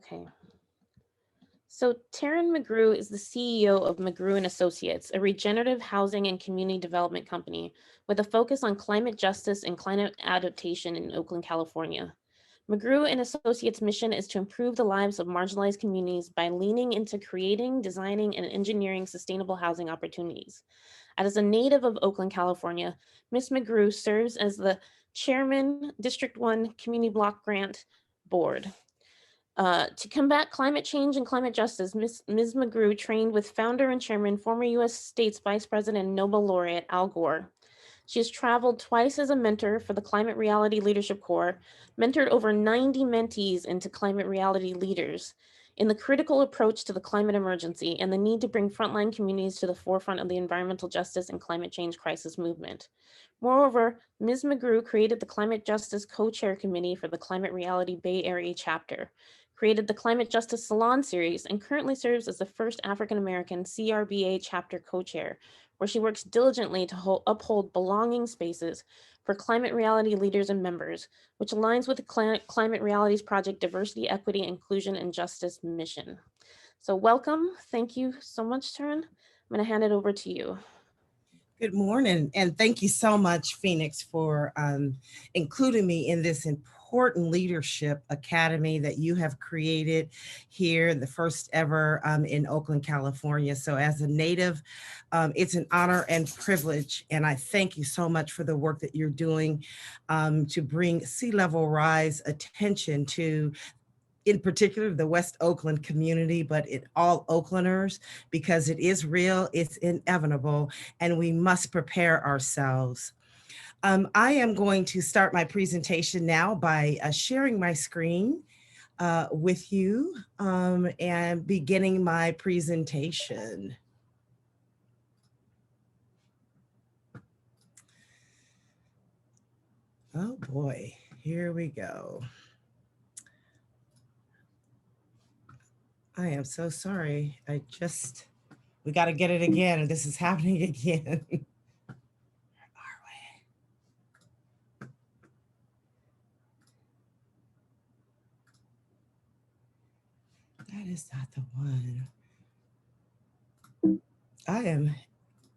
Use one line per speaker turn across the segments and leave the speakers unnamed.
Okay. So Teron Mc Grew is the CEO of Mc Grew and Associates, a regenerative housing and community development company with a focus on climate justice and climate adaptation in Oakland, California. Mc Grew and Associates' mission is to improve the lives of marginalized communities by leaning into creating, designing, and engineering sustainable housing opportunities. As a native of Oakland, California, Ms. Mc Grew serves as the chairman, District 1 Community Block Grant Board. To combat climate change and climate justice, Ms. Mc Grew trained with founder and chairman, former U.S. States Vice President and Nobel laureate Al Gore. She has traveled twice as a mentor for the Climate Reality Leadership Corps, mentored over 90 mentees into climate reality leaders in the critical approach to the climate emergency and the need to bring frontline communities to the forefront of the environmental justice and climate change crisis movement. Moreover, Ms. Mc Grew created the Climate Justice Co-Chair Committee for the Climate Reality Bay Area chapter, created the Climate Justice Salon series, and currently serves as the first African-American CRBA chapter co-chair, where she works diligently to uphold belonging spaces for climate reality leaders and members, which aligns with the Climate Realities Project Diversity, Equity, Inclusion, and Justice mission. So welcome. Thank you so much, Teron. I'm going to hand it over to you.
Good morning, and thank you so much, Phoenix, for including me in this important leadership academy that you have created here, the first ever in Oakland, California. So as a native, it's an honor and privilege, and I thank you so much for the work that you're doing to bring sea level rise attention to, in particular, the West Oakland community, but all Oaklanders, because it is real, it's inevitable, and we must prepare ourselves. I am going to start my presentation now by sharing my screen with you and beginning my presentation. Oh boy, here we go. I am so sorry. We got to get it again, and this is happening again. That is not the one.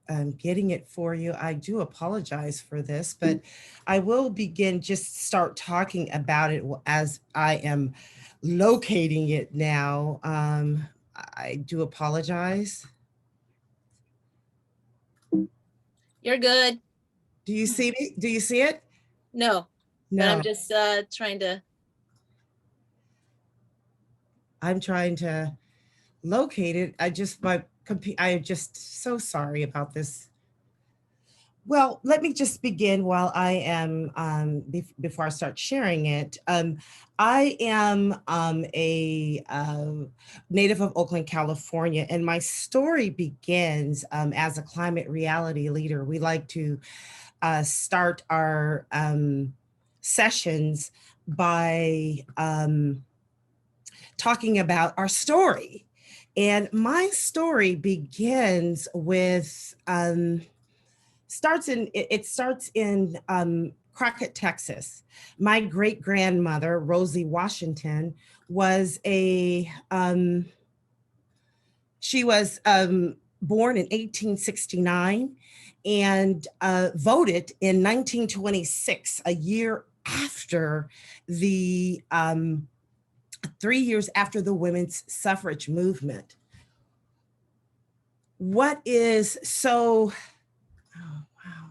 I'm getting it for you. I do apologize for this, but I will start talking about it as I am locating it now. I do apologize.
You're good.
Do you see me? Do you see it?
No.
No.
But I'm just trying to.
I'm trying to locate it. I'm just so sorry about this. Well, let me just begin while I am, before I start sharing it. I am a native of Oakland, California, and my story begins as a climate reality leader. We like to start our sessions by talking about our story. And my story begins with, starts in Crockett, Texas. My great-grandmother, Rosie Washington, was she was born in 1869 and voted in 1926, a year after the 3 years after the women's suffrage movement. What is so, oh, wow,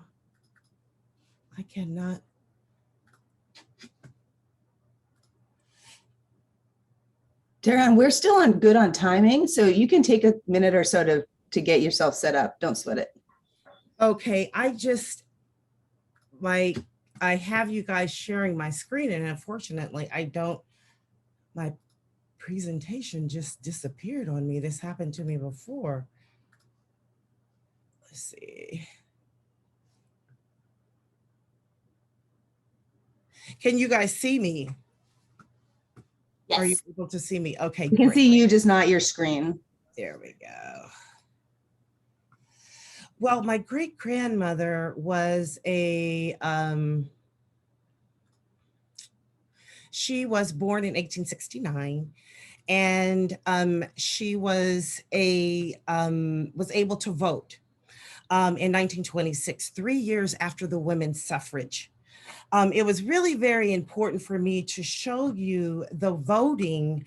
I cannot.
Teron, we're still good on timing, so you can take a minute or so to get yourself set up. Don't sweat it.
Okay, I have you guys sharing my screen, and unfortunately, my presentation just disappeared on me. This happened to me before. Let's see. Can you guys see me?
Yes.
Are you able to see me? Okay,
We can see you, just not your screen.
There we go. Well, my great-grandmother was she was born in 1869, and she was able to vote in 1926, 3 years after the women's suffrage. It was really very important for me to show you the voting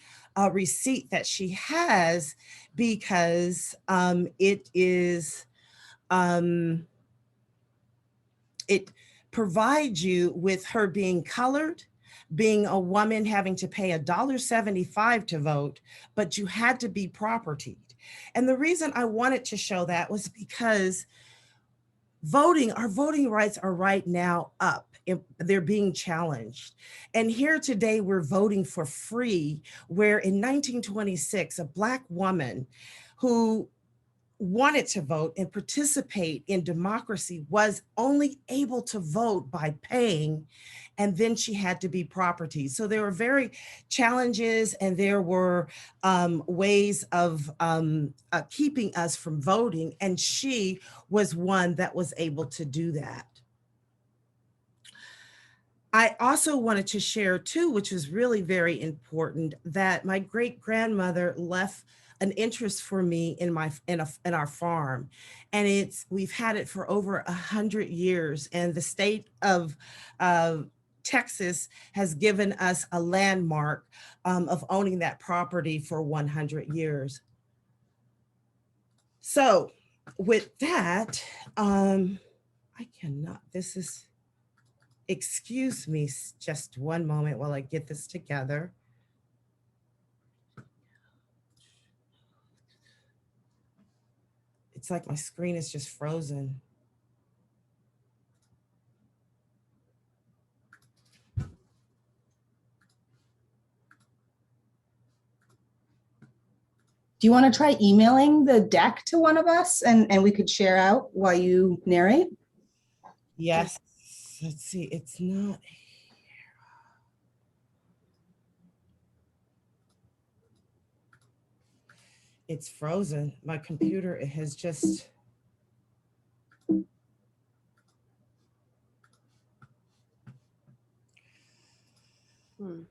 receipt that she has, because it provides you with her being colored, being a woman, having to pay $1.75 to vote, but you had to be propertied. And the reason I wanted to show that was because our voting rights are right now up. They're being challenged. And here today, we're voting for free, where in 1926, a Black woman who wanted to vote and participate in democracy was only able to vote by paying, and then she had to be property. So there were very challenges, and there were ways of keeping us from voting, and she was one that was able to do that. I also wanted to share too, which was really very important, that my great-grandmother left an interest for me in our farm, and we've had it for over 100 years, and the state of Texas has given us a landmark of owning that property for 100 years. So with that, excuse me just one moment while I get this together. It's like my screen is just frozen.
Do you want to try emailing the deck to one of us and we could share out while you narrate?
Yes, let's see, it's not here. It's frozen. My computer, it has just.
Hmm.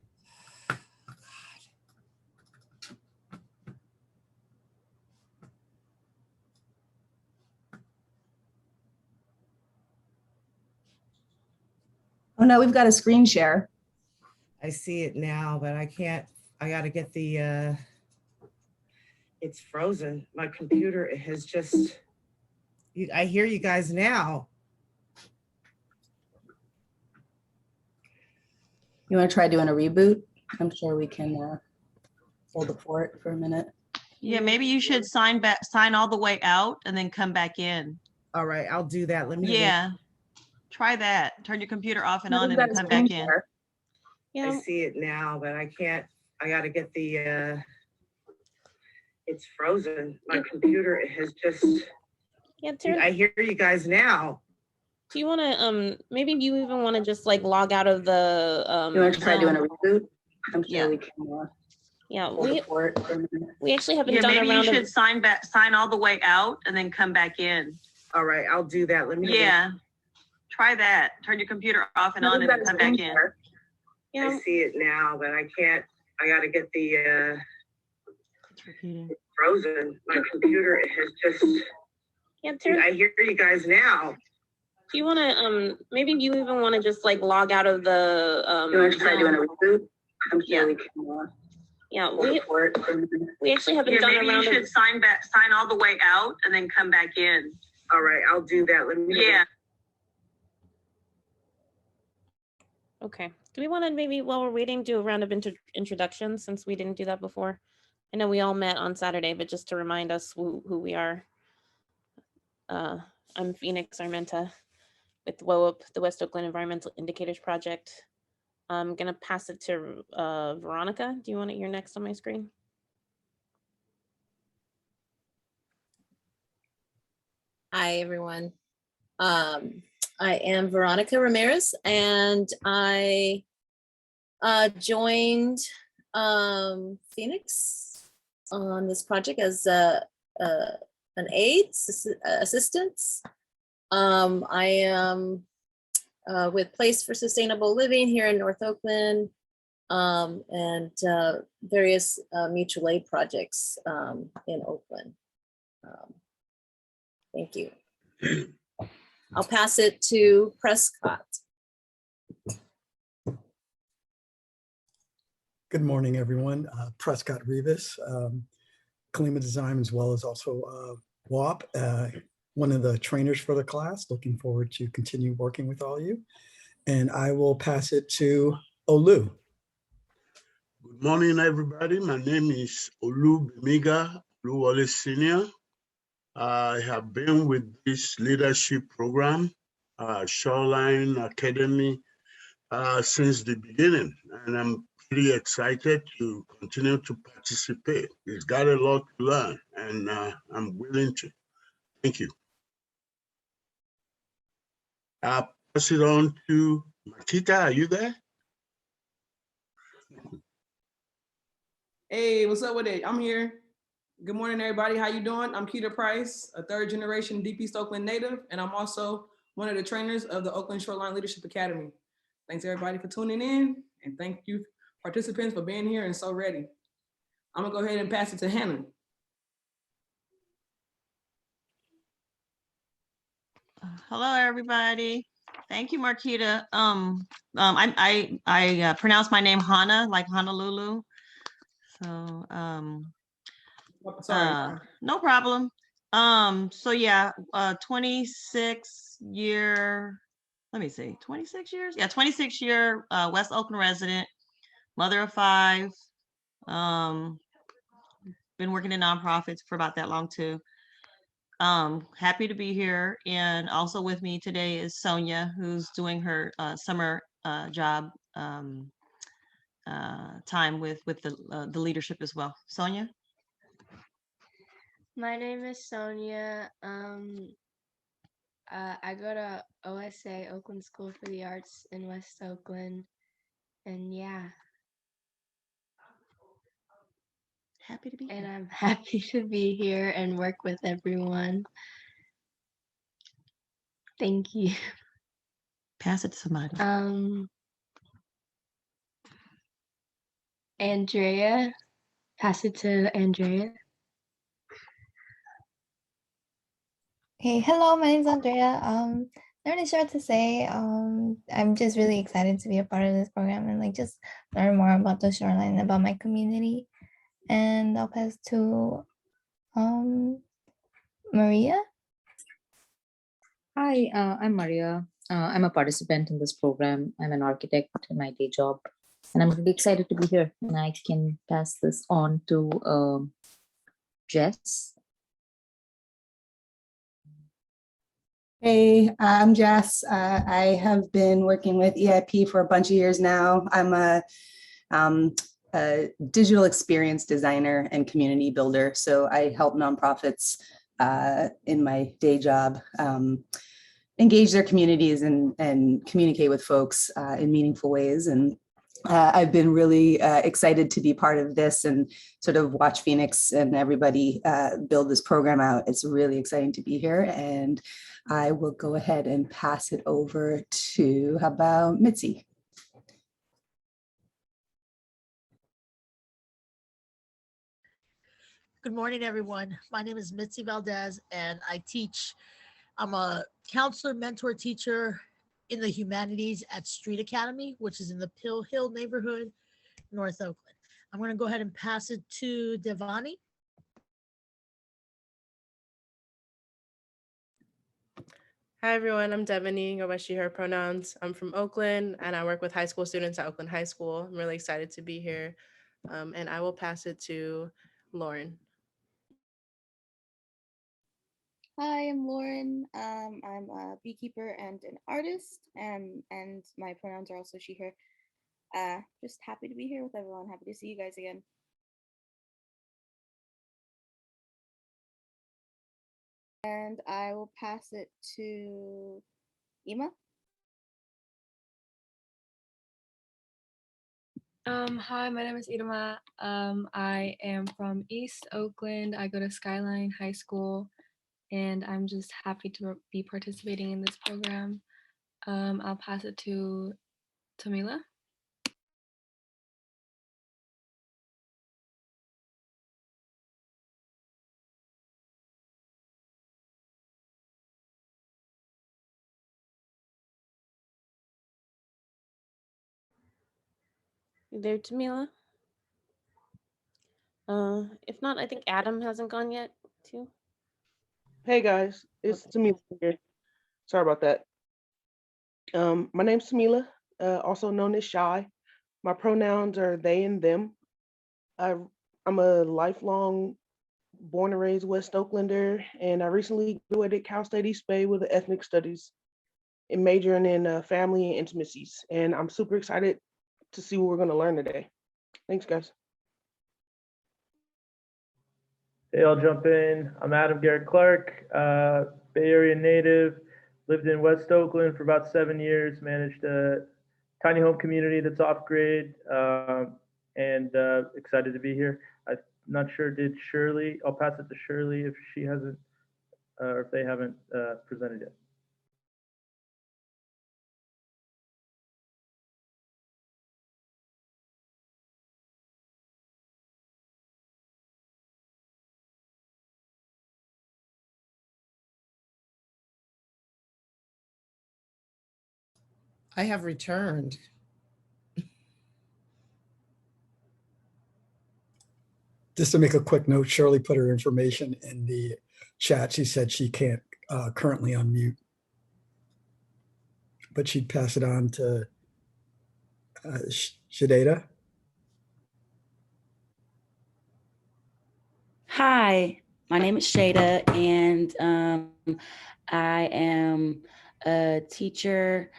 Oh no, we've got a screen share.
I see it now, but I can't, I gotta get the, it's frozen. My computer, it has just, I hear you guys now.
You want to try doing a reboot? I'm sure we can hold the fort for a minute.
Yeah, maybe you should sign all the way out and then come back in.
All right, I'll do that. Let me.
Yeah, try that. Turn your computer off and
No,
on
we've
and
got
then
a
come
screen
back in.
share.
Yeah,
I see it now, but I can't, I gotta get the, it's frozen. My computer, it has just,
yeah, Teron,
I hear you guys now.
do you want to maybe you even want to just like log out of the
You want to try doing a
Zoom?
reboot? I'm sure
Yeah.
we can
Yeah,
hold the fort for a minute.
we actually haven't
Yeah,
done
maybe
a
you
round
should
of.
sign all the way out and then come back in.
All right, I'll do that. Let me.
Yeah, try that. Turn your computer off and
No,
on
we've
and
got
then
a
come back
screen
in.
share.
Yeah,
I see it now, but I can't, I gotta get the,
It's repeating.
it's frozen. My computer, it has just,
yeah, Teron,
I hear you guys now.
do you want to maybe you even want to just like log out of the
You want to try doing a
Zoom?
reboot? I'm sure
Yeah.
we can
Yeah,
hold the fort for a minute.
we actually haven't
Yeah,
done
maybe
a
you
round
should
of.
sign all the way out and then come back in.
All right, I'll do that. Let me.
Yeah.
Okay, do we want to maybe while we're waiting do a round of introductions, since we didn't do that before? I know we all met on Saturday, but just to remind us who we are. I'm Phoenix Armenta with WOAP, the West Oakland Environmental Indicators Project. I'm gonna pass it to Veronica. Do you want it? You're next on my screen.
Hi, everyone. I am Veronica Ramirez, and I joined Phoenix on this project as an aide assistant. I am with Place for Sustainable Living here in North Oakland, and various mutual aid projects in Oakland. Thank you. I'll pass it to Prescott.
Good morning, everyone. Prescott Rivas, Kalima Design, as well as also WAP, one of the trainers for the class. Looking forward to continue working with all you. And I will pass it to Olu.
Good morning, everybody. My name is Olu Bemiga Oluwole Senior. I have been with this leadership program, Shoreline Academy, since the beginning, and I'm pretty excited to continue to participate. It's got a lot to learn, and I'm willing to. Thank you. I'll pass it on to Makita. Are you there?
Hey, what's up with it? I'm here. Good morning, everybody. How you doing? I'm Keita Price, a third generation Deep East Oakland native, and I'm also one of the trainers of the Oakland Shoreline Leadership Academy. Thanks everybody for tuning in, and thank you participants for being here and so ready. I'm gonna go ahead and pass it to Hannah.
Hello, everybody. Thank you, Marquita. I pronounce my name Hana, like Honolulu. So
Sorry.
no problem. So yeah, 26 year, let me see, 26 years? Yeah, 26 year West Oakland resident, mother of 5. Been working in nonprofits for about that long too. Happy to be here. And also with me today is Sonia, who's doing her summer job time with the leadership as well. Sonia?
My name is Sonia. I go to OSLA, Oakland School for the Arts in West Oakland. And yeah.
Happy to be here.
And I'm happy to be here and work with everyone. Thank you.
Pass it to somebody.
Andrea. Pass it to Andrea.
Hey, hello, my name's Andrea. Not really sure what to say. I'm just really excited to be a part of this program and like just learn more about the shoreline and about my community. And I'll pass to Maria.
Hi, I'm Maria. I'm a participant in this program. I'm an architect in my day job, and I'm really excited to be here. And I can pass this on to Jess.
Hey, I'm Jess. I have been working with EIP for a bunch of years now. I'm a digital experience designer and community builder. So I help nonprofits in my day job engage their communities and communicate with folks in meaningful ways. And I've been really excited to be part of this and sort of watch Phoenix and everybody build this program out. It's really exciting to be here. And I will go ahead and pass it over to, how about Mitzi?
Good morning, everyone. My name is Mitzi Valdez, and I'm a counselor, mentor, teacher in the humanities at Street Academy, which is in the Pill Hill neighborhood, North Oakland. I'm going to go ahead and pass it to Devani.
Hi, everyone. I'm Devani, go by she, her pronouns. I'm from Oakland, and I work with high school students at Oakland High School. I'm really excited to be here, and I will pass it to Lauren.
Hi, I'm Lauren. I'm a beekeeper and an artist, and my pronouns are also she, her. Just happy to be here with everyone. Happy to see you guys again. And I will pass it to Ima.
Hi, my name is Irma. I am from East Oakland. I go to Skyline High School, and I'm just happy to be participating in this program. I'll pass it to Tamila.
You there, Tamila? If not, I think Adam hasn't gone yet, too.
Hey guys, it's Tamila here. Sorry about that. My name's Tamila, also known as Shy. My pronouns are they and them. I, I'm a lifelong born and raised West Oaklander, and I recently graduated Cal State East Bay with an ethnic studies and majoring in family and intimacies. And I'm super excited to see what we're going to learn today. Thanks, guys.
Hey, I'll jump in. I'm Adam Garrett Clark, Bay Area native, lived in West Oakland for about 7 years, managed a tiny home community that's off grid, and excited to be here. I'm not sure, did Shirley, I'll pass it to Shirley if she hasn't, or if they haven't presented yet.
I have returned.
Just to make a quick note, Shirley put her information in the chat. She said she can't currently unmute, but she'd pass it on to Shadeda.
Hi, my name is Shada, and I am a teacher.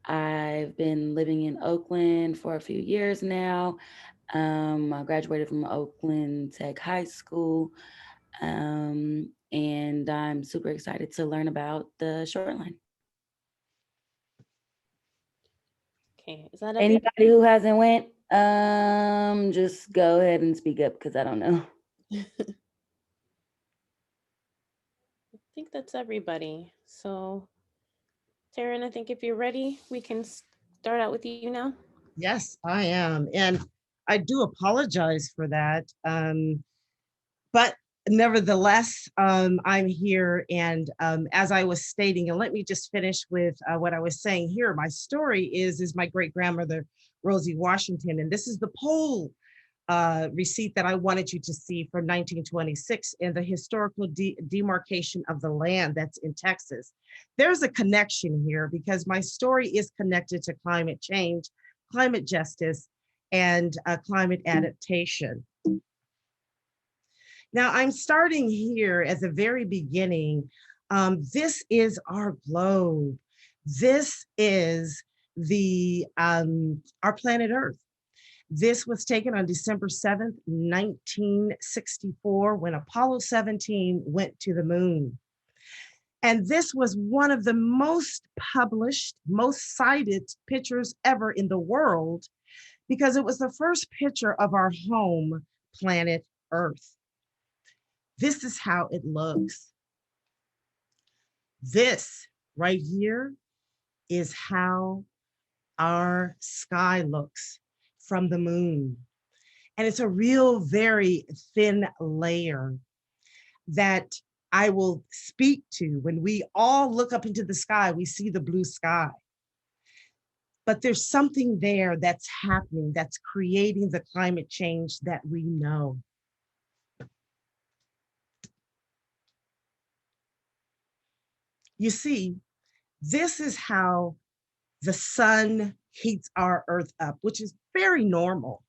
I've been living in Oakland for a few years now. I graduated from Oakland Tech High School, and I'm super excited to learn about the shoreline.
Okay, is that
Anybody who hasn't went, just go ahead and speak up because I don't know.
I think that's everybody. So, Teron, I think if you're ready, we can start out with you now.
Yes, I am. And I do apologize for that. But nevertheless, I'm here. And as I was stating, and let me just finish with what I was saying here. My story is my great grandmother, Rosie Washington. And this is the poll receipt that I wanted you to see for 1926 in the historical demarcation of the land that's in Texas. There's a connection here because my story is connected to climate change, climate justice, and climate adaptation. Now I'm starting here at the very beginning. This is our globe. This is our planet Earth. This was taken on December 7th, 1964, when Apollo 17 went to the moon. And this was one of the most published, most cited pictures ever in the world because it was the first picture of our home planet Earth. This is how it looks. This right here is how our sky looks from the moon. And it's a real very thin layer that I will speak to. When we all look up into the sky, we see the blue sky. But there's something there that's happening, that's creating the climate change that we know. You see, this is how the sun heats our Earth up, which is very normal.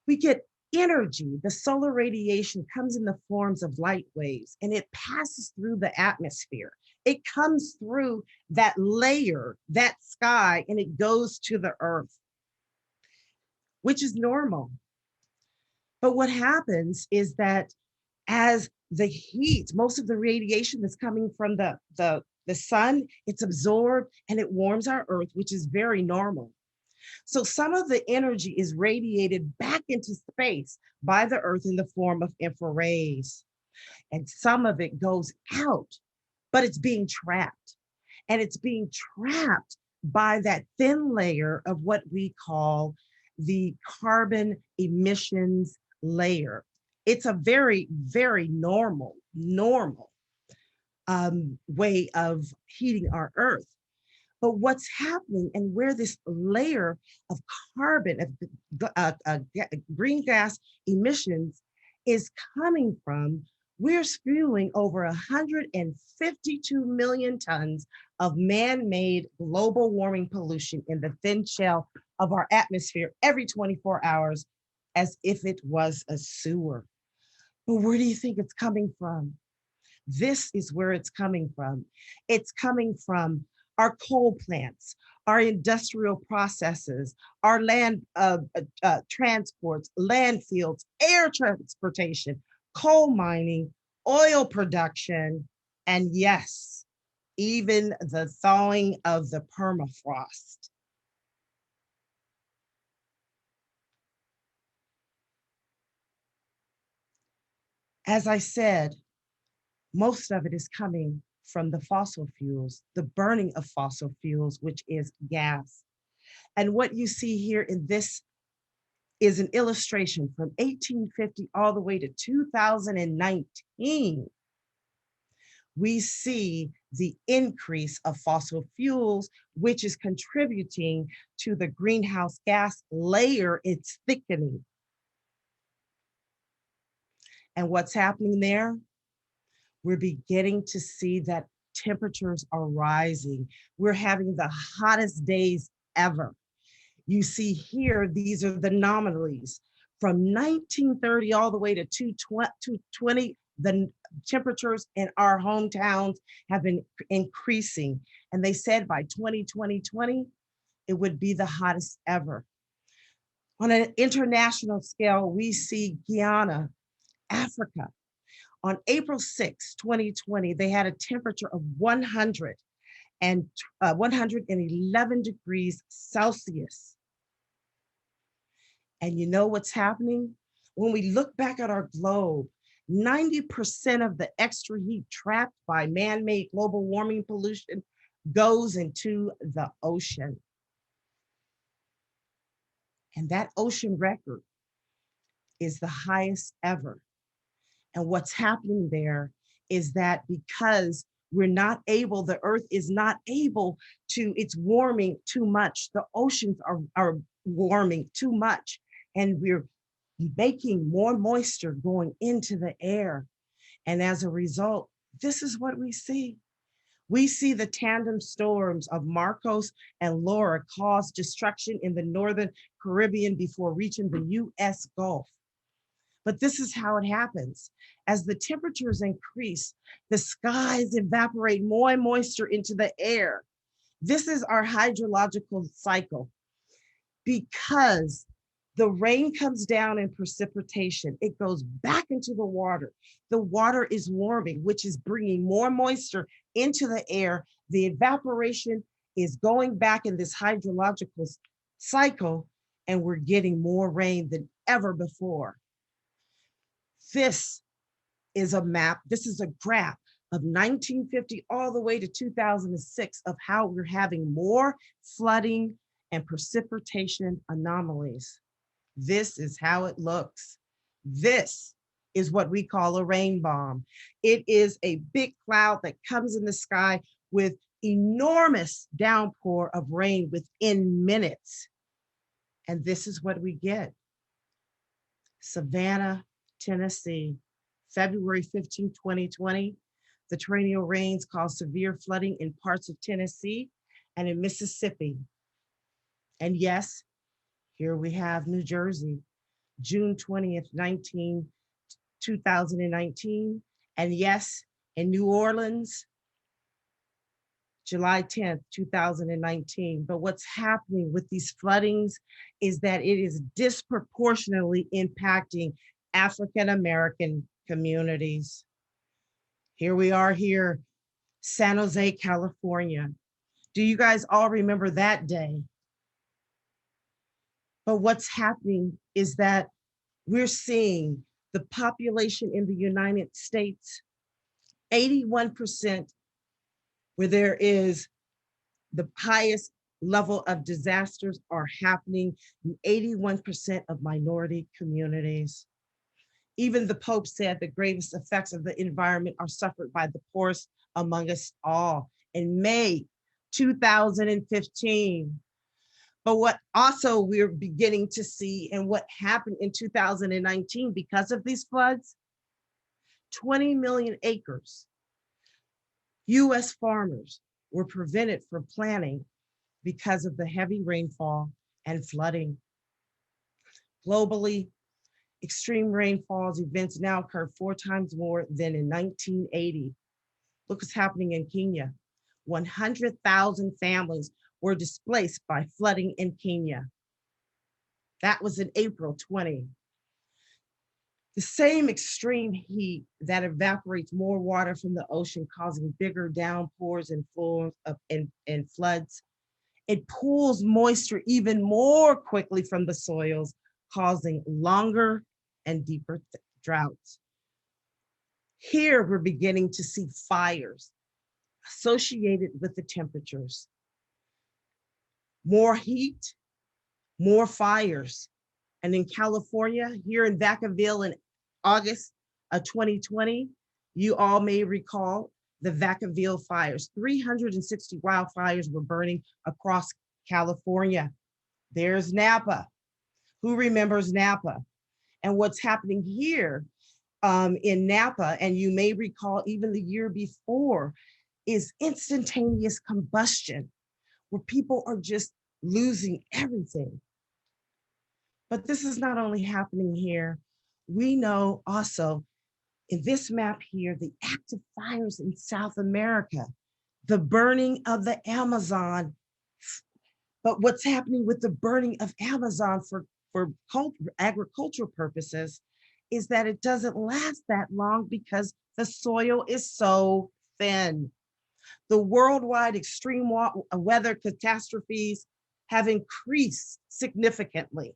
We get energy. The solar radiation comes in the forms of light waves and it passes through the atmosphere. It comes through that layer, that sky, and it goes to the Earth, which is normal. But what happens is that as the heat, most of the radiation that's coming from the sun, it's absorbed and it warms our Earth, which is very normal. So some of the energy is radiated back into space by the Earth in the form of infrarays. And some of it goes out, but it's being trapped. And it's being trapped by that thin layer of what we call the carbon emissions layer. It's a very, very normal way of heating our Earth. But what's happening and where this layer of carbon, of green gas emissions is coming from, we're spewing over 152 million tons of man-made global warming pollution in the thin shell of our atmosphere every 24 hours as if it was a sewer. But where do you think it's coming from? This is where it's coming from. It's coming from our coal plants, our industrial processes, our land transports, landfills, air transportation, coal mining, oil production, and yes, even the thawing of the permafrost. As I said, most of it is coming from the fossil fuels, the burning of fossil fuels, which is gas. And what you see here in this is an illustration from 1850 all the way to 2019. We see the increase of fossil fuels, which is contributing to the greenhouse gas layer, it's thickening. And what's happening there? We're beginning to see that temperatures are rising. We're having the hottest days ever. You see here, these are the anomalies. From 1930 all the way to 2020, the temperatures in our hometowns have been increasing. And they said by 2020, it would be the hottest ever. On an international scale, we see Guyana, Africa. On April 6, 2020, they had a temperature of 111 degrees Celsius. And you know what's happening? When we look back at our globe, 90% of the extra heat trapped by man-made global warming pollution goes into the ocean. And that ocean record is the highest ever. And what's happening there is that because we're not able, the earth is not able to, it's warming too much. The oceans are warming too much. And we're making more moisture going into the air. And as a result, this is what we see. We see the tandem storms of Marcos and Laura cause destruction in the Northern Caribbean before reaching the US Gulf. But this is how it happens. As the temperatures increase, the skies evaporate more moisture into the air. This is our hydrological cycle. Because the rain comes down in precipitation, it goes back into the water. The water is warming, which is bringing more moisture into the air. The evaporation is going back in this hydrological cycle, and we're getting more rain than ever before. This is a map, this is a graph of 1950 all the way to 2006 of how we're having more flooding and precipitation anomalies. This is how it looks. This is what we call a rain bomb. It is a big cloud that comes in the sky with enormous downpour of rain within minutes. And this is what we get. Savannah, Tennessee, February 15, 2020, the torrential rains caused severe flooding in parts of Tennessee and in Mississippi. And yes, here we have New Jersey, June 20th, 2019. And yes, in New Orleans, July 10th, 2019. But what's happening with these floodings is that it is disproportionately impacting African-American communities. Here we are here, San Jose, California. Do you guys all remember that day? But what's happening is that we're seeing the population in the United States, 81% where there is the highest level of disasters are happening in 81% of minority communities. Even the Pope said the greatest effects of the environment are suffered by the poorest among us all. In May 2015. But what also we're beginning to see and what happened in 2019 because of these floods, 20 million acres, US farmers were prevented from planting because of the heavy rainfall and flooding. Globally, extreme rainfalls events now occur 4 times more than in 1980. Look what's happening in Kenya. 100,000 families were displaced by flooding in Kenya. That was in April 20. The same extreme heat that evaporates more water from the ocean, causing bigger downpours and floods. It pulls moisture even more quickly from the soils, causing longer and deeper droughts. Here, we're beginning to see fires associated with the temperatures. More heat, more fires. And in California, here in Vacaville in August of 2020, you all may recall the Vacaville fires. 360 wildfires were burning across California. There's Napa. Who remembers Napa? And what's happening here in Napa, and you may recall even the year before, is instantaneous combustion, where people are just losing everything. But this is not only happening here. We know also in this map here, the active fires in South America, the burning of the Amazon. But what's happening with the burning of Amazon for agricultural purposes is that it doesn't last that long because the soil is so thin. The worldwide extreme weather catastrophes have increased significantly.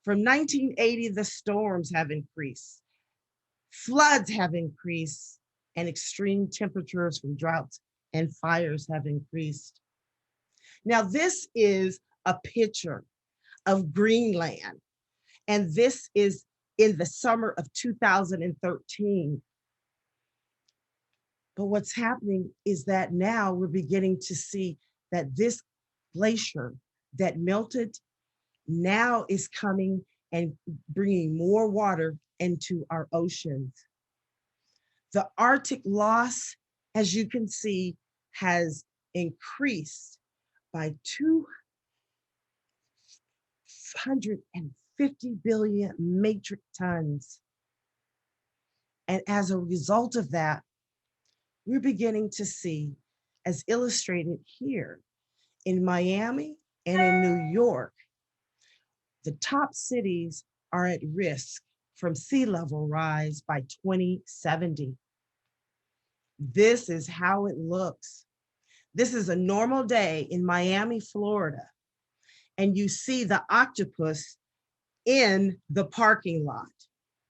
From 1980, the storms have increased, floods have increased, and extreme temperatures from droughts and fires have increased. Now, this is a picture of Greenland, and this is in the summer of 2013. But what's happening is that now we're beginning to see that this glacier that melted now is coming and bringing more water into our oceans. The Arctic loss, as you can see, has increased by 250 billion metric tons. And as a result of that, we're beginning to see, as illustrated here, in Miami and in New York, the top cities are at risk from sea level rise by 2070. This is how it looks. This is a normal day in Miami, Florida, and you see the octopus in the parking lot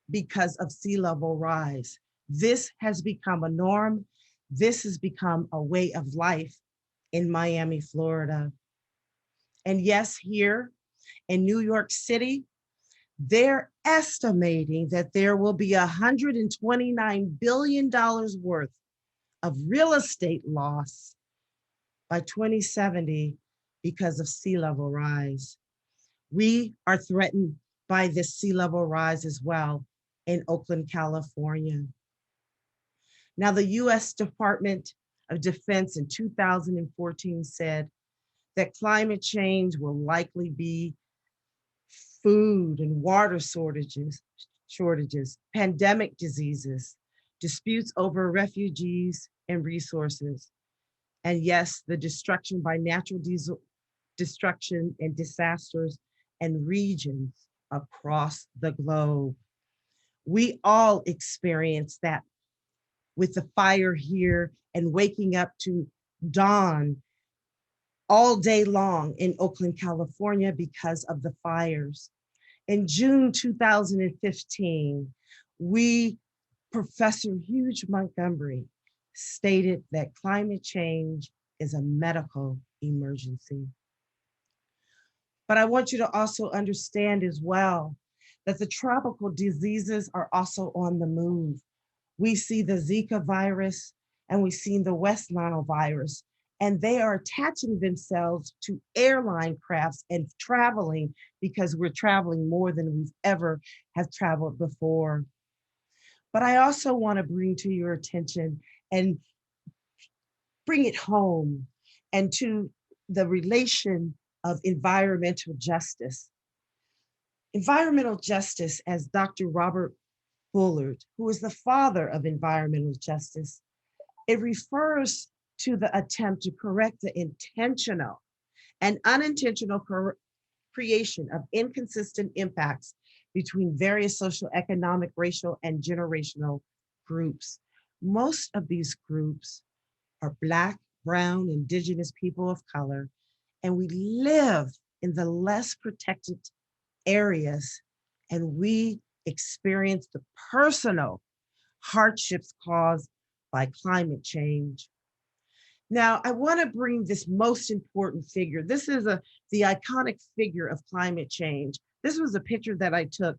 because of sea level rise. This has become a norm. This has become a way of life in Miami, Florida. And yes, here in New York City, they're estimating that there will be $129 billion worth of real estate loss by 2070 because of sea level rise. We are threatened by this sea level rise as well in Oakland, California. Now, the US Department of Defense in 2014 said that climate change will likely be food and water shortages, pandemic diseases, disputes over refugees and resources, and yes, the destruction by natural destruction and disasters and regions across the globe. We all experience that with the fire here and waking up to dawn all day long in Oakland, California because of the fires. In June 2015, Professor Hugh Montgomery stated that climate change is a medical emergency. But I want you to also understand as well that the tropical diseases are also on the move. We see the Zika virus and we've seen the West Nile virus and they are attaching themselves to airline crafts and traveling because we're traveling more than we've ever have traveled before. But I also want to bring to your attention and bring it home and to the relation of environmental justice. Environmental justice, as Dr. Robert Bullard, who is the father of environmental justice, it refers to the attempt to correct the intentional and unintentional creation of inconsistent impacts between various social, economic, racial, and generational groups. Most of these groups are Black, Brown, Indigenous people of color, and we live in the less protected areas, and we experience the personal hardships caused by climate change. Now, I want to bring this most important figure. This is the iconic figure of climate change. This was a picture that I took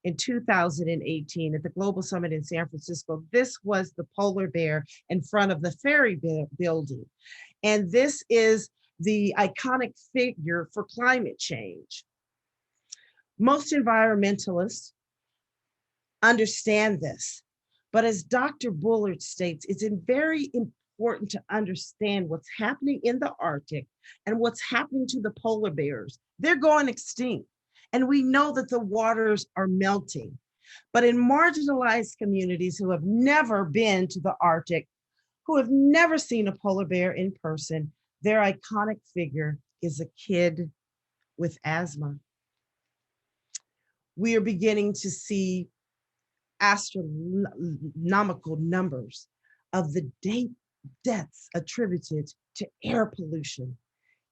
in 2018 at the Global Summit in San Francisco. This was the polar bear in front of the Ferry Building. And this is the iconic figure for climate change. Most environmentalists understand this, but as Dr. Bullard states, it's very important to understand what's happening in the Arctic and what's happening to the polar bears. They're going extinct, and we know that the waters are melting. But in marginalized communities who have never been to the Arctic, who have never seen a polar bear in person, their iconic figure is a kid with asthma. We are beginning to see astronomical numbers of the deaths attributed to air pollution.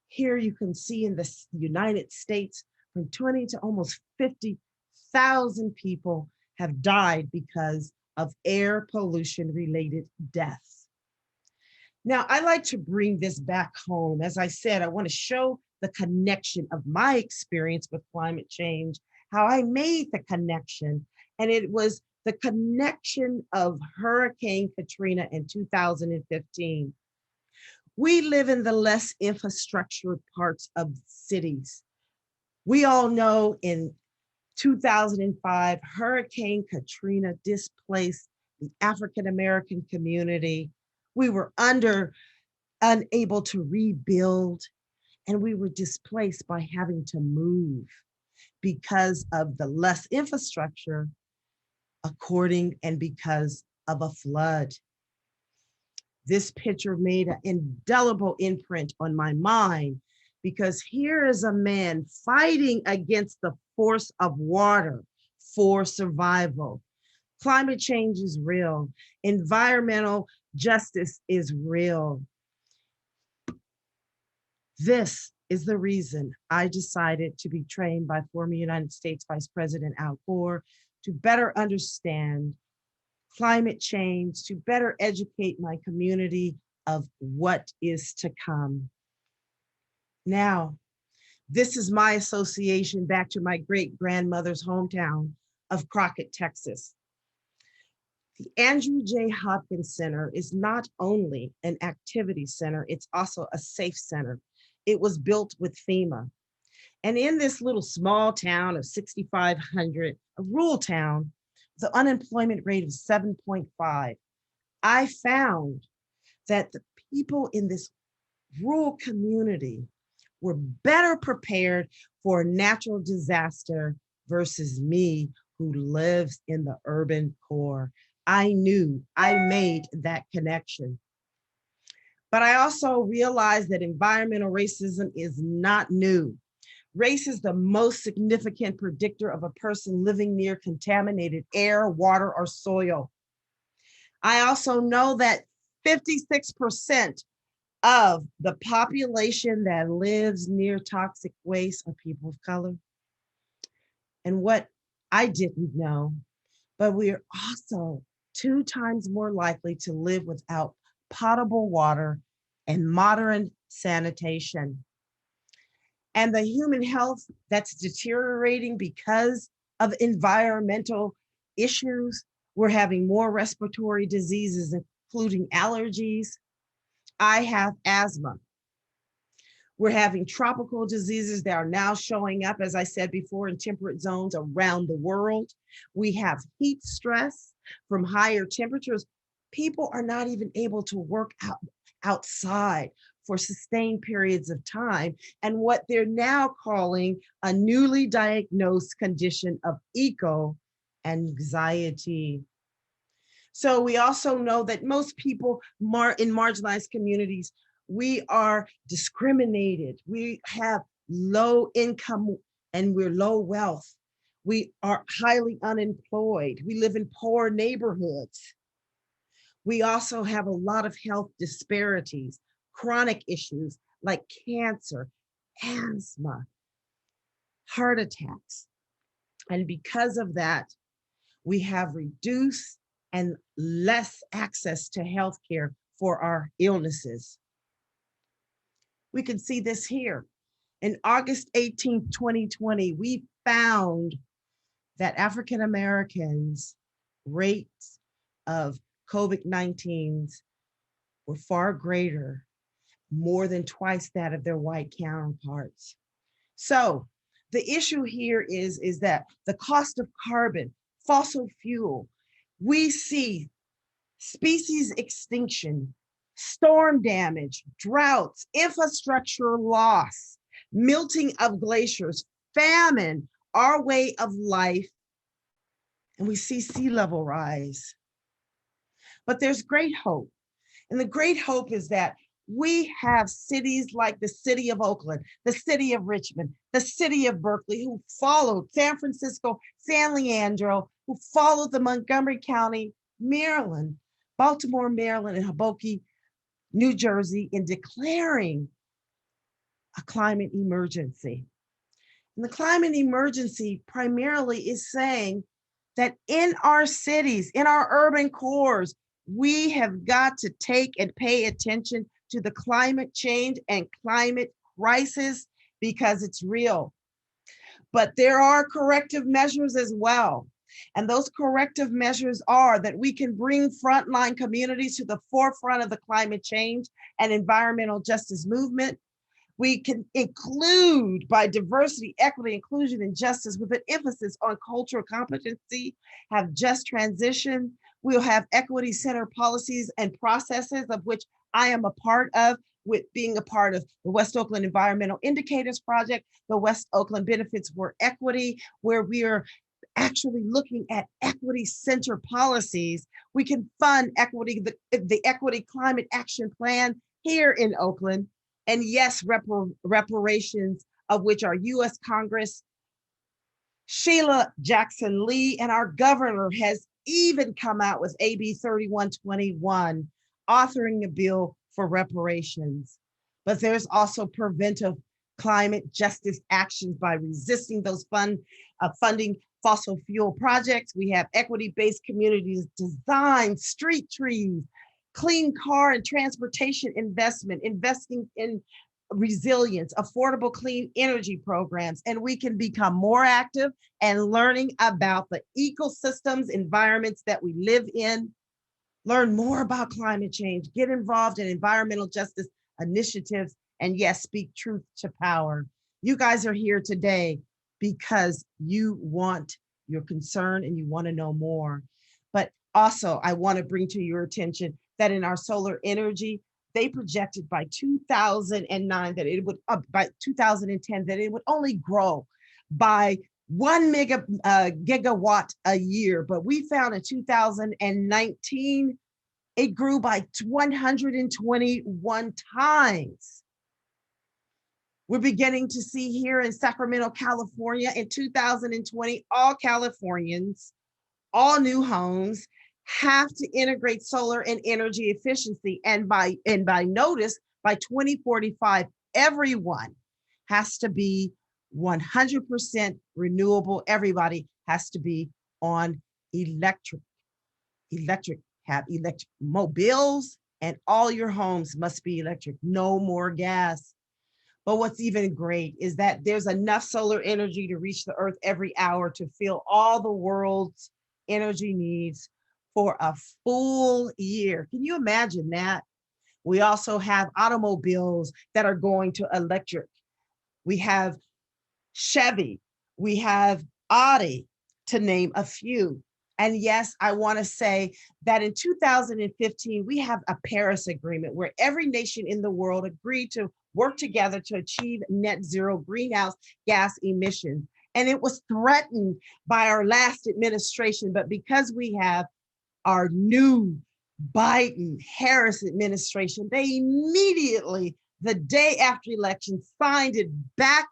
Here you can see in the United States, from 20 to almost 50,000 people have died because of air pollution related deaths. Now, I like to bring this back home. As I said, I want to show the connection of my experience with climate change, how I made the connection, and it was the connection of Hurricane Katrina in 2015. We live in the less infrastructured parts of cities. We all know in 2005, Hurricane Katrina displaced the African-American community. We were unable to rebuild, and we were displaced by having to move because of the less infrastructure, and because of a flood. This picture made an indelible imprint on my mind, because here is a man fighting against the force of water for survival. Climate change is real. Environmental justice is real. This is the reason I decided to be trained by former United States Vice President Al Gore to better understand climate change, to better educate my community of what is to come. Now, this is my association back to my great-grandmother's hometown of Crockett, Texas. The Andrew J. Hopkins Center is not only an activity center, it's also a safe center. It was built with FEMA. And in this little small town of 6,500, a rural town, the unemployment rate of 7.5, I found that the people in this rural community were better prepared for a natural disaster versus me, who lives in the urban core. I knew I made that connection. But I also realized that environmental racism is not new. Race is the most significant predictor of a person living near contaminated air, water, or soil. I also know that 56% of the population that lives near toxic waste are people of color. And what I didn't know, but we are also 2 times more likely to live without potable water and modern sanitation. And the human health that's deteriorating because of environmental issues. We're having more respiratory diseases, including allergies. I have asthma. We're having tropical diseases that are now showing up, as I said before, in temperate zones around the world. We have heat stress from higher temperatures. People are not even able to work outside for sustained periods of time, and what they're now calling a newly diagnosed condition of eco-anxiety. So we also know that most people in marginalized communities, we are discriminated. We have low income and we're low wealth. We are highly unemployed. We live in poor neighborhoods. We also have a lot of health disparities, chronic issues like cancer, asthma, heart attacks. And because of that, we have reduced and less access to healthcare for our illnesses. We can see this here. In August 18th, 2020, we found that African Americans' rates of COVID-19 were far greater, more than twice that of their white counterparts. So the issue here is that the cost of carbon, fossil fuel, we see species extinction, storm damage, droughts, infrastructure loss, melting of glaciers, famine, our way of life, and we see sea level rise. But there's great hope. And the great hope is that we have cities like the city of Oakland, the city of Richmond, the city of Berkeley, who followed San Francisco, San Leandro, who followed the Montgomery County, Maryland, Baltimore, Maryland, and Hoboken, New Jersey, in declaring a climate emergency. And the climate emergency primarily is saying that in our cities, in our urban cores, we have got to take and pay attention to the climate change and climate crisis because it's real. But there are corrective measures as well. And those corrective measures are that we can bring frontline communities to the forefront of the climate change and environmental justice movement. We can include by diversity, equity, inclusion, and justice with an emphasis on cultural competency, have just transition. We'll have equity centered policies and processes, of which I am a part of, with being a part of the West Oakland Environmental Indicators Project, the West Oakland Benefits for Equity, where we are actually looking at equity centered policies. We can fund equity, the Equity Climate Action Plan here in Oakland. And yes, reparations, of which our US Congress, Sheila Jackson Lee, and our governor has even come out with AB 3121, authoring a bill for reparations. But there's also preventive climate justice actions by resisting those funding fossil fuel projects. We have equity-based communities design, street trees, clean car and transportation investment, investing in resilience, affordable clean energy programs, and we can become more active and learning about the ecosystems, environments that we live in, learn more about climate change, get involved in environmental justice initiatives, and yes, speak truth to power. You guys are here today because you want your concern and you want to know more. But also, I want to bring to your attention that in our solar energy, they projected by 2009 that it would, by 2010, that it would only grow by 1 gigawatt a year. But we found in 2019, it grew by 121 times. We're beginning to see here in Sacramento, California in 2020, all Californians, all new homes have to integrate solar and energy efficiency. And by notice, by 2045, everyone has to be 100% renewable. Everybody has to be on electric, have electric mobiles, and all your homes must be electric, no more gas. But what's even great is that there's enough solar energy to reach the earth every hour to fill all the world's energy needs for a full year. Can you imagine that? We also have automobiles that are going to electric. We have Chevy, we have Audi, to name a few. And yes, I want to say that in 2015, we have a Paris Agreement where every nation in the world agreed to work together to achieve net zero greenhouse gas emissions. And it was threatened by our last administration, but because we have our new Biden-Harris administration, they immediately, the day after election, signed it back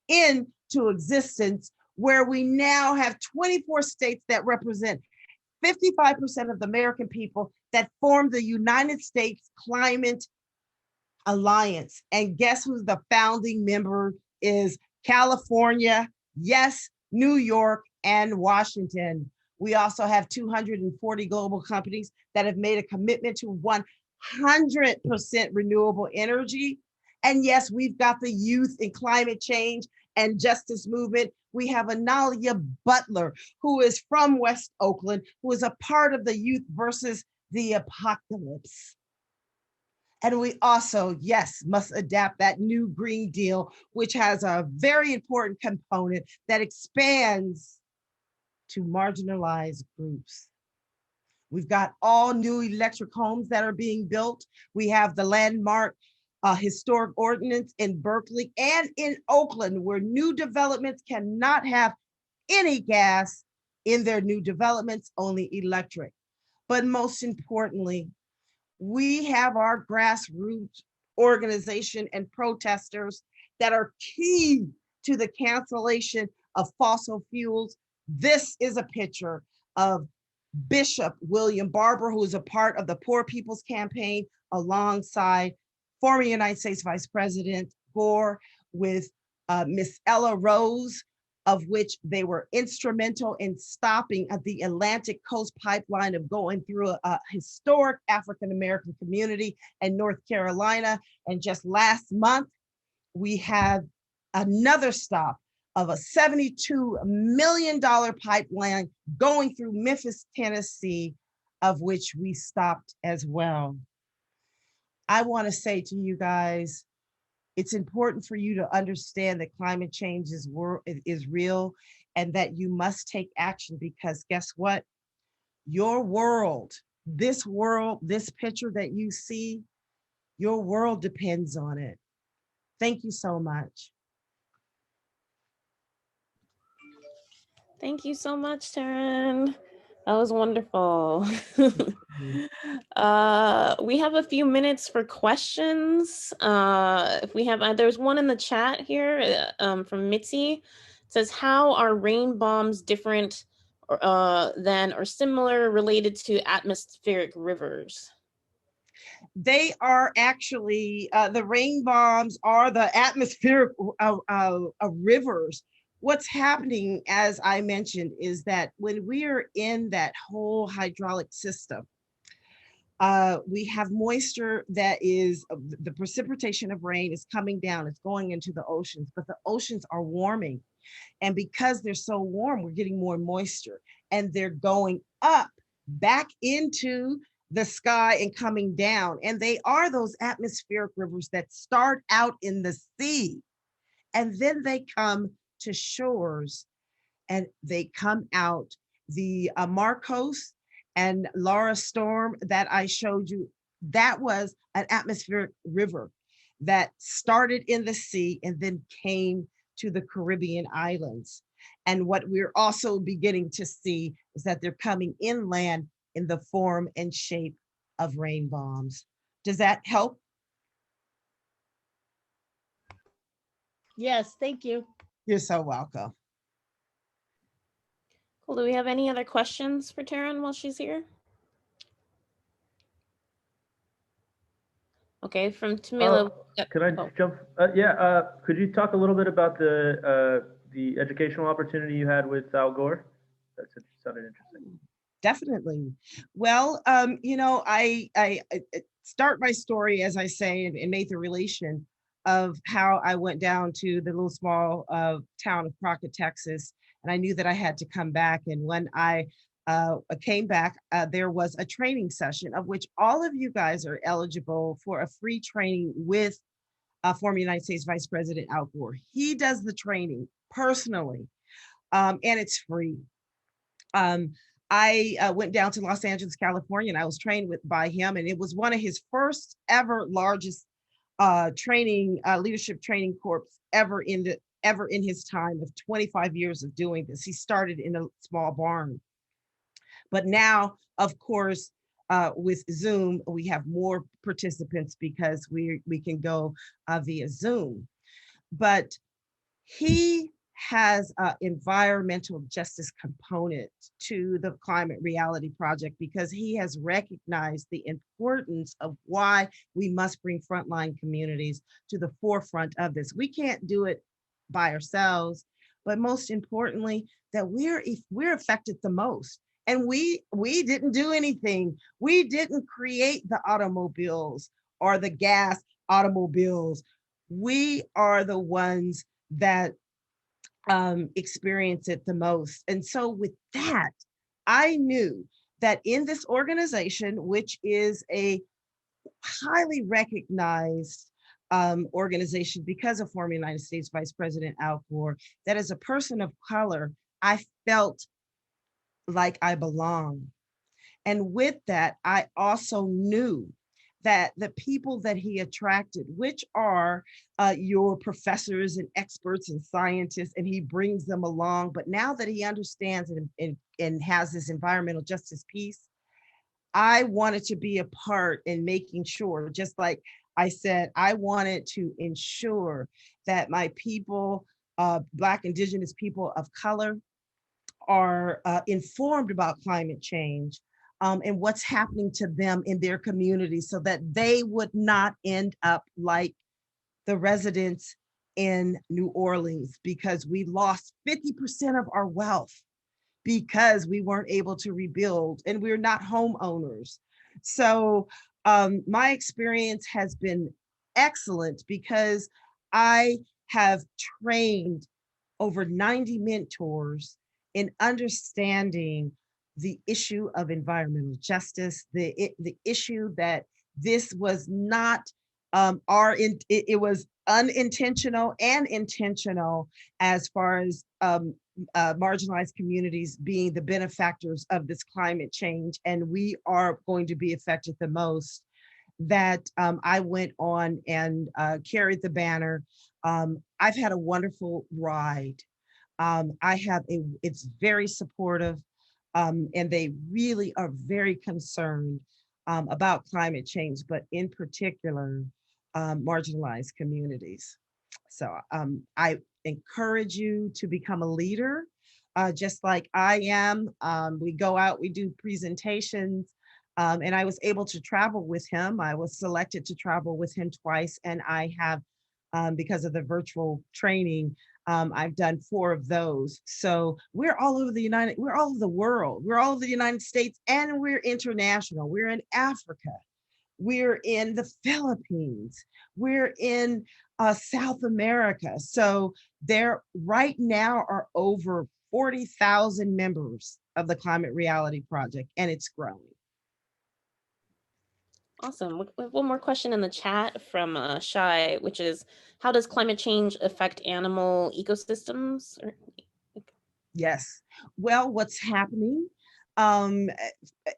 into existence, where we now have 24 states that represent 55% of the American people that form the United States Climate Alliance. And guess who the founding member is? California, yes, New York, and Washington. We also have 240 global companies that have made a commitment to 100% renewable energy. And yes, we've got the youth in climate change and justice movement. We have Analia Butler, who is from West Oakland, who is a part of the Youth versus the Apocalypse. And we also, yes, must adapt that new Green Deal, which has a very important component that expands to marginalized groups. We've got all new electric homes that are being built. We have the landmark historic ordinance in Berkeley and in Oakland, where new developments cannot have any gas in their new developments, only electric. But most importantly, we have our grassroots organization and protesters that are key to the cancellation of fossil fuels. This is a picture of Bishop William Barber, who is a part of the Poor People's Campaign, alongside former United States Vice President Gore, with Miss Ella Rose, of which they were instrumental in stopping the Atlantic Coast Pipeline of going through a historic African-American community in North Carolina. And just last month, we had another stop of a $72 million pipeline going through Memphis, Tennessee, of which we stopped as well. I want to say to you guys, it's important for you to understand that climate change is real, and that you must take action, because guess what? Your world, this picture that you see, your world depends on it. Thank you so much.
Thank you so much, Teron. That was wonderful. We have a few minutes for questions. If we have, there's one in the chat here from Mitzi. It says, how are rain bombs different than or similar related to atmospheric rivers?
They are actually, the rain bombs are the atmospheric rivers. What's happening, as I mentioned, is that when we are in that whole hydraulic system, we have moisture that is, the precipitation of rain is coming down, it's going into the oceans, but the oceans are warming. And because they're so warm, we're getting more moisture, and they're going up back into the sky and coming down. And they are those atmospheric rivers that start out in the sea, and then they come to shores, and they come out. The Marcos and Laura storm that I showed you, that was an atmospheric river that started in the sea and then came to the Caribbean islands. And what we're also beginning to see is that they're coming inland in the form and shape of rain bombs. Does that help?
Yes, thank you.
You're so welcome.
Cool. Do we have any other questions for Teron while she's here? Okay, from Tamila.
Can I jump? Could you talk a little bit about the educational opportunity you had with Al Gore? That sounded interesting.
Definitely. Well, I start my story, as I say, and made the relation of how I went down to the little small town of Crockett, Texas, and I knew that I had to come back. And when I came back, there was a training session of which all of you guys are eligible for a free training with former United States Vice President Al Gore. He does the training personally, and it's free. I went down to Los Angeles, California, and I was trained by him, and it was one of his first ever largest leadership training corps ever in his time of 25 years of doing this. He started in a small barn. But now, of course, with Zoom, we have more participants because we can go via Zoom. But he has an environmental justice component to the Climate Reality Project because he has recognized the importance of why we must bring frontline communities to the forefront of this. We can't do it by ourselves, but most importantly, that we're affected the most. And we didn't do anything. We didn't create the automobiles or the gas automobiles. We are the ones that experience it the most. And so with that, I knew that in this organization, which is a highly recognized organization because of former United States Vice President Al Gore, that as a person of color, I felt like I belong. And with that, I also knew that the people that he attracted, which are your professors and experts and scientists, and he brings them along. But now that he understands and has this environmental justice piece, I wanted to be a part in making sure, just like I said, I wanted to ensure that my people, Black, Indigenous people of color, are informed about climate change and what's happening to them in their communities so that they would not end up like the residents in New Orleans, because we lost 50% of our wealth because we weren't able to rebuild and we're not homeowners. So my experience has been excellent because I have trained over 90 mentors in understanding the issue of environmental justice, the issue that this was not it was unintentional and intentional as far as marginalized communities being the benefactors of this climate change, and we are going to be affected the most. That I went on and carried the banner. I've had a wonderful ride. It's very supportive, and they really are very concerned about climate change, but in particular, marginalized communities. So I encourage you to become a leader, just like I am. We go out, we do presentations, and I was able to travel with him. I was selected to travel with him twice, and I have, because of the virtual training, I've done 4 of those. So we're all over we're all over the world. We're all over the United States, and we're international. We're in Africa. We're in the Philippines. We're in South America. So there right now are over 40,000 members of the Climate Reality Project, and it's growing.
Awesome. We have one more question in the chat from Shai, which is, how does climate change affect animal ecosystems?
Yes. Well, what's happening?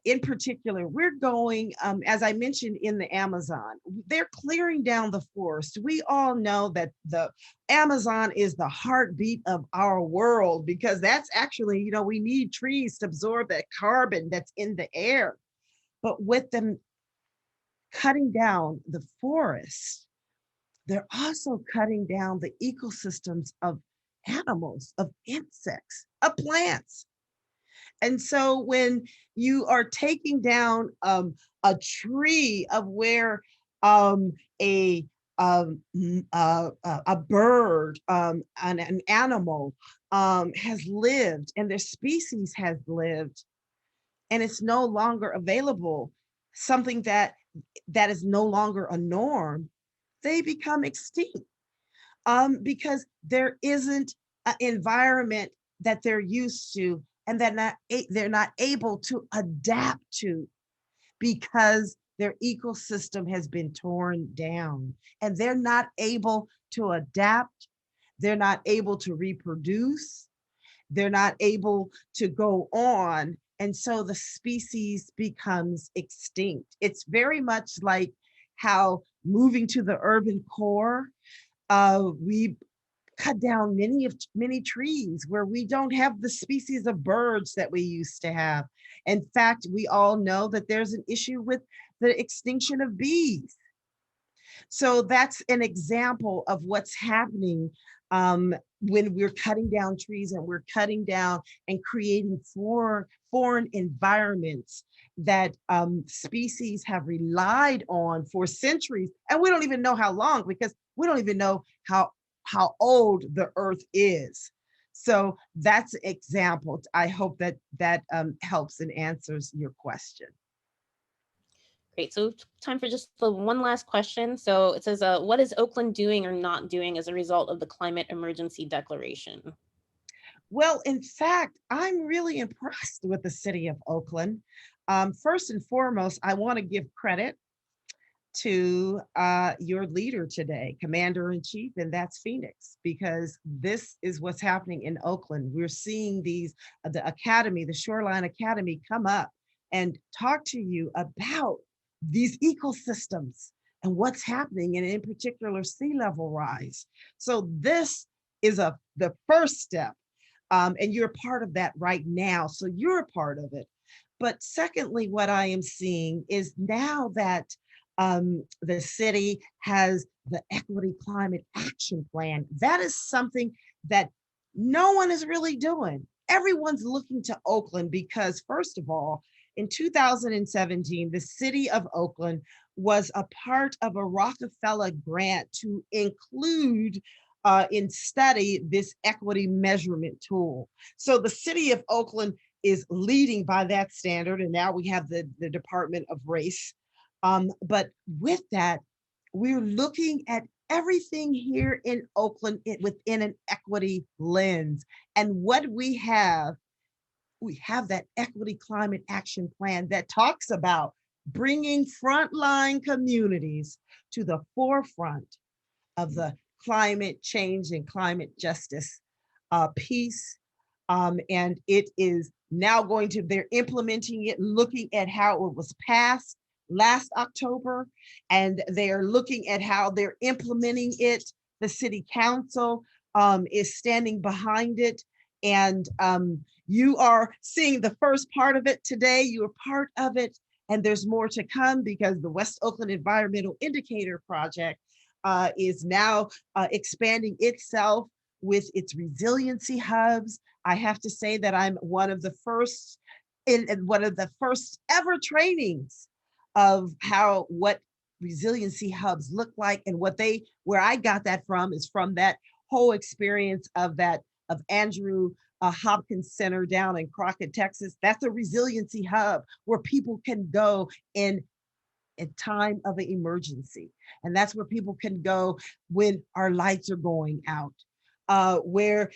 In particular, we're going, as I mentioned, in the Amazon, they're clearing down the forest. We all know that the Amazon is the heartbeat of our world, because that's actually, we need trees to absorb that carbon that's in the air. But with them cutting down the forest, they're also cutting down the ecosystems of animals, of insects, of plants. And so when you are taking down a tree of where a bird, an animal has lived, and their species has lived, and it's no longer available, something that is no longer a norm, they become extinct because there isn't an environment that they're used to and they're not able to adapt to, because their ecosystem has been torn down, and they're not able to adapt. They're not able to reproduce. They're not able to go on. And so the species becomes extinct. It's very much like how moving to the urban core, we cut down many trees where we don't have the species of birds that we used to have. In fact, we all know that there's an issue with the extinction of bees. So that's an example of what's happening when we're cutting down trees, and we're cutting down and creating foreign environments that species have relied on for centuries. And we don't even know how long, because we don't even know how old the earth is. So that's an example. I hope that helps and answers your question.
Great. So time for just the one last question. So it says, what is Oakland doing or not doing as a result of the climate emergency declaration?
Well, in fact, I'm really impressed with the city of Oakland. First and foremost, I want to give credit to your leader today, Commander-in-Chief, and that's Phoenix, because this is what's happening in Oakland. We're seeing the Academy, the Shoreline Academy, come up and talk to you about these ecosystems and what's happening, and in particular, sea level rise. So this is the first step, and you're part of that right now. So you're a part of it. But secondly, what I am seeing is now that the city has the Equity Climate Action Plan, that is something that no one is really doing. Everyone's looking to Oakland because, first of all, in 2017, the city of Oakland was a part of a Rockefeller grant to include in study this equity measurement tool. So the city of Oakland is leading by that standard, and now we have the Department of Race. But with that, we're looking at everything here in Oakland within an equity lens. And what we have that Equity Climate Action Plan that talks about bringing frontline communities to the forefront of the climate change and climate justice piece. And it is now they're implementing it, looking at how it was passed last October, and they're looking at how they're implementing it. The city council is standing behind it, and you are seeing the first part of it today. You are part of it, and there's more to come, because the West Oakland Environmental Indicator Project is now expanding itself with its resiliency hubs. I have to say that I'm one of the first ever trainings of what resiliency hubs look like, and where I got that from is from that whole experience of Andrew Hopkins Center down in Crockett, Texas. That's a resiliency hub where people can go in time of an emergency. And that's where people can go when our lights are going out, where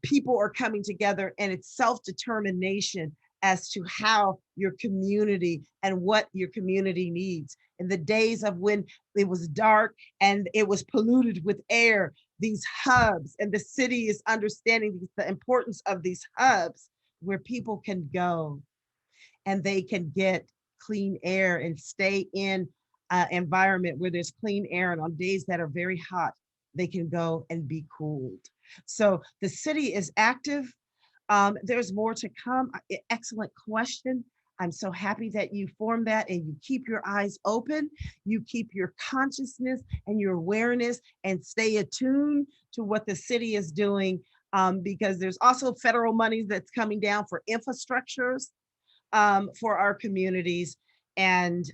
people are coming together, and it's self-determination as to how your community and what your community needs. In the days of when it was dark and it was polluted with air, these hubs, and the city is understanding the importance of these hubs where people can go and they can get clean air and stay in an environment where there's clean air, and on days that are very hot, they can go and be cooled. So the city is active. There's more to come. Excellent question. I'm so happy that you formed that, and you keep your eyes open, you keep your consciousness and your awareness, and stay attuned to what the city is doing, because there's also federal money that's coming down for infrastructures for our communities. And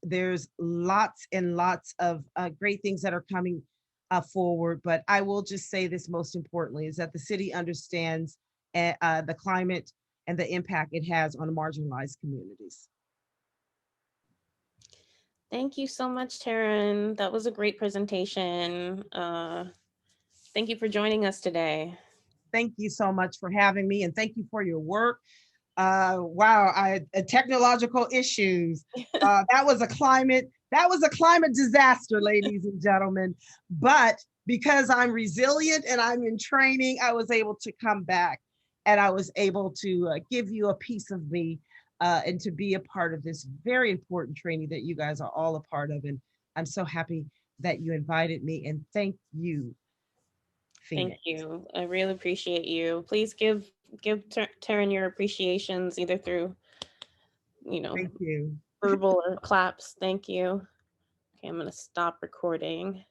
there's lots and lots of great things that are coming forward. But I will just say this, most importantly, is that the city understands the climate and the impact it has on marginalized communities.
Thank you so much, Teron. That was a great presentation. Thank you for joining us today.
Thank you so much for having me, and thank you for your work. Wow, technological issues. That was a climate disaster, ladies and gentlemen. But because I'm resilient and I'm in training, I was able to come back, and I was able to give you a piece of me, and to be a part of this very important training that you guys are all a part of. And I'm so happy that you invited me, and thank you, Phoenix.
Thank you. I really appreciate you. Please give Teron your appreciations either through,
Thank you.
verbal or claps. Thank you. Okay, I'm gonna stop recording.